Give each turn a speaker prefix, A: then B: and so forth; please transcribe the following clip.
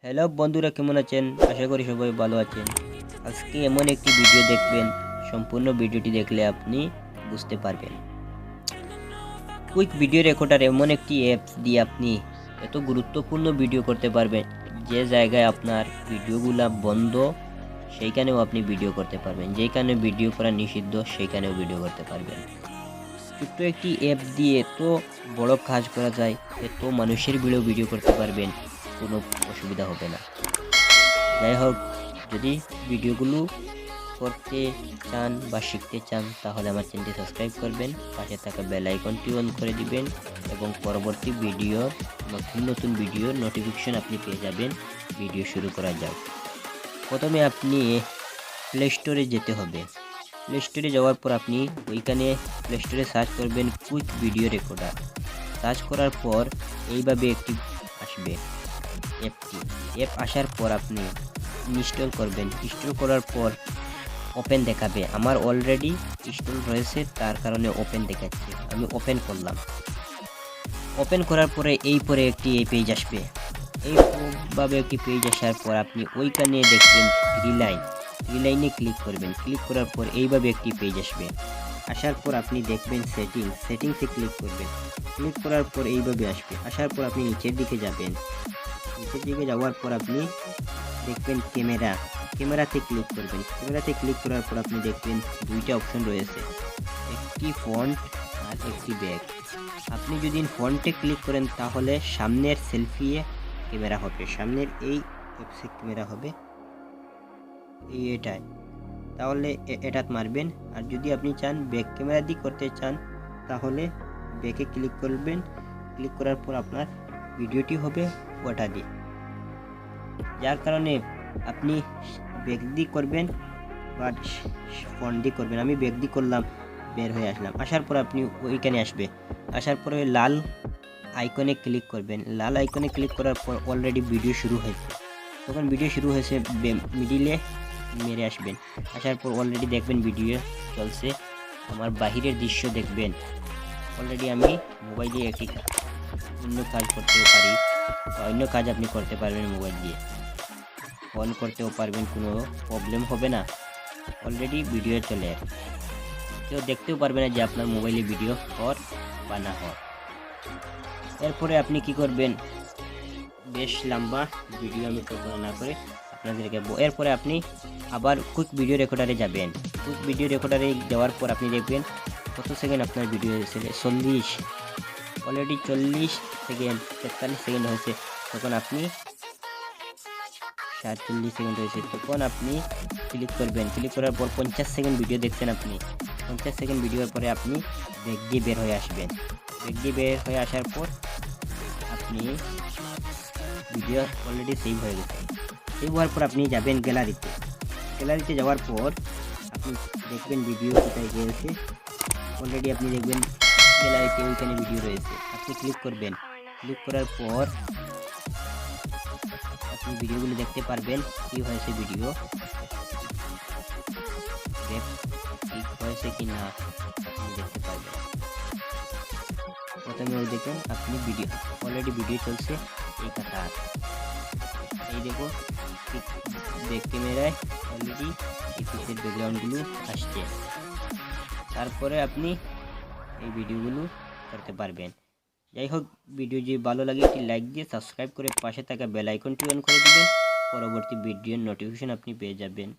A: Hello বন্ধুরা, কেমন আছেন? আশা করি সবাই ভালো আছেন। আজকে এমন একটি ভিডিও দেখবেন, সম্পূর্ণ ভিডিওটি দেখলে আপনি বুঝতে পারবেন। কুইক ভিডিও রেকর্ডার এমন একটি অ্যাপস দিয়ে আপনি এত গুরুত্বপূর্ণ ভিডিও করতে পারবেন, যে জায়গায় আপনার ভিডিওগুলা বন্ধ সেইখানেও আপনি ভিডিও করতে পারবেন, যেখানে ভিডিও করা নিষিদ্ধ সেইখানেও ভিডিও করতে পারবেন। ছোট্ট একটি অ্যাপ দিয়ে এত বড় কাজ করা যায়, এত মানুষের ভিডিও করতে পারবেন, কোনো অসুবিধা হবে না। যাই হোক, যদি ভিডিওগুলো করতে চান বা শিখতে চান তাহলে আমার চ্যানেলটি সাবস্ক্রাইব করবেন, পাশে থাকা বেল আইকনটি অন করে দিবেন এবং পরবর্তী ভিডিওর নতুন ভিডিওর নোটিফিকেশন আপনি পেয়ে যাবেন। ভিডিও শুরু করা যাক। প্রথমে আপনি প্লে স্টোরে যেতে হবে। প্লে স্টোরে যাওয়ার পর আপনি ওইখানে প্লে স্টোরে সার্চ করবেন কুইক ভিডিও রেকর্ডার। সার্চ করার পর এইভাবে একটি আসবে অ্যাপ আসার পর আপনি ইনস্টল করবেন। ইনস্টল করার পর ওপেন দেখাবে। আমার অলরেডি ইনস্টল রয়েছে, তার কারণে ওপেন দেখাচ্ছে। আমি ওপেন করলাম। ওপেন করার পরে এই একটি পেজ আসবে। এইভাবে একটি পেজ আসার পর আপনি ওইখানে দেখবেন থ্রি লাইনে ক্লিক করবেন। ক্লিক করার পর এইভাবে একটি পেজ আসবে। আসার পর আপনি দেখবেন সেটিংসে ক্লিক করবেন। ক্লিক করার পর এইভাবে আসবে। আসার পর আপনি নিচের দিকে যাবেন। নিচের দিকে যাওয়ার পর আপনি দেখবেন ক্যামেরাতে ক্লিক করবেন। ক্যামেরাতে ক্লিক করার পর আপনি দেখবেন দুইটা অপশন রয়েছে, একটি ফন্ট আর একটি ব্যাক। আপনি যদি ফন্টে ক্লিক করেন তাহলে সামনের সেলফি ক্যামেরা হবে, সামনের এই অ্যাপসে ক্যামেরা হবে এটাই, তাহলে এটাত মারবেন। আর যদি আপনি চান ব্যাক ক্যামেরা দিয়ে করতে চান তাহলে ব্যাকে ক্লিক করবেন। ক্লিক করার পর আপনার ভিডিওটি হবে ওটা দিয়ে, যার কারণে আপনি ব্যাক দিয়ে করবেন বা ফ্রন্ট দিয়ে করবেন। আমি ব্যাক দিয়ে করলাম, বের হয়ে আসলাম। আসার পর আপনি ওইখানে আসবে। আসার পরে লাল আইকনে ক্লিক করবেন। লাল আইকনে ক্লিক করার পর অলরেডি ভিডিও শুরু হয়েছে। তখন ভিডিও শুরু হয়েছে মিডিলে মেরে আসবেন। আসার পর অলরেডি দেখবেন ভিডিও চলছে। আমার বাহিরের দৃশ্য দেখবেন। অলরেডি আমি মোবাইলে একটি অন্য কাজ করতেও পারি, অন্য কাজ আপনি করতে পারবেন মোবাইল দিয়ে, অন করতেও পারবেন, কোনো প্রবলেম হবে না। অলরেডি ভিডিও চলে, কেউ দেখতেও পারবে না যে আপনার মোবাইলে ভিডিও হওয়ার বা না হওয়ার। এরপরে আপনি কি করবেন, বেশ লম্বা ভিডিও আমি কল্পনা না করে আপনাদেরকে। এরপরে আপনি আবার কুইক ভিডিও রেকর্ডারে যাবেন। কুইক ভিডিও রেকর্ডারে যাওয়ার পর আপনি দেখবেন কত সেকেন্ড আপনার ভিডিও হয়েছে, 40, অলরেডি 40 সেকেন্ড, 43 সেকেন্ড হয়েছে। তখন আপনি 47 সেকেন্ড হয়েছে, তখন আপনি ক্লিক করবেন। ক্লিক করার পর 50 সেকেন্ড ভিডিও দেখছেন আপনি। 50 সেকেন্ড ভিডিওর পরে আপনি ব্যাক দিয়ে বের হয়ে আসবেন। ব্যাক দিয়ে বের হয়ে আসার পর আপনি ভিডিও অলরেডি সেভ হয়ে গেছে। সেভ হওয়ার পর আপনি যাবেন গ্যালারিতে। গ্যালারিতে যাওয়ার পর আপনি দেখবেন ভিডিও কোথায় গিয়েছে। অলরেডি আপনি দেখবেন গ্যালারিতে ওইখানে ভিডিও রয়েছে। আপনি ক্লিক করবেন। ক্লিক করার পর আপনি ভিডিওগুলো দেখতে পারবেন কি হয়েছে, ভিডিও ঠিক হয়েছে কি না আপনি দেখতে পারবেন। প্রথমে ওই দেখুন আপনি ভিডিও অলরেডি ভিডিও চলছে। এই কথা এই দেখো ব্যাক ক্যামেরায় অলরেডি এই পিছের ব্যাকগ্রাউন্ডগুলো আসছে। তারপরে আপনি এই ভিডিওগুলো করতে পারবেন। যাই হোক, ভিডিও যদি ভালো লাগে একটি লাইক দিয়ে সাবস্ক্রাইব করে পাশে থাকা বেল আইকনটি অন করে দিবেন। পরবর্তী ভিডিওর নোটিফিকেশন আপনি পেয়ে যাবেন।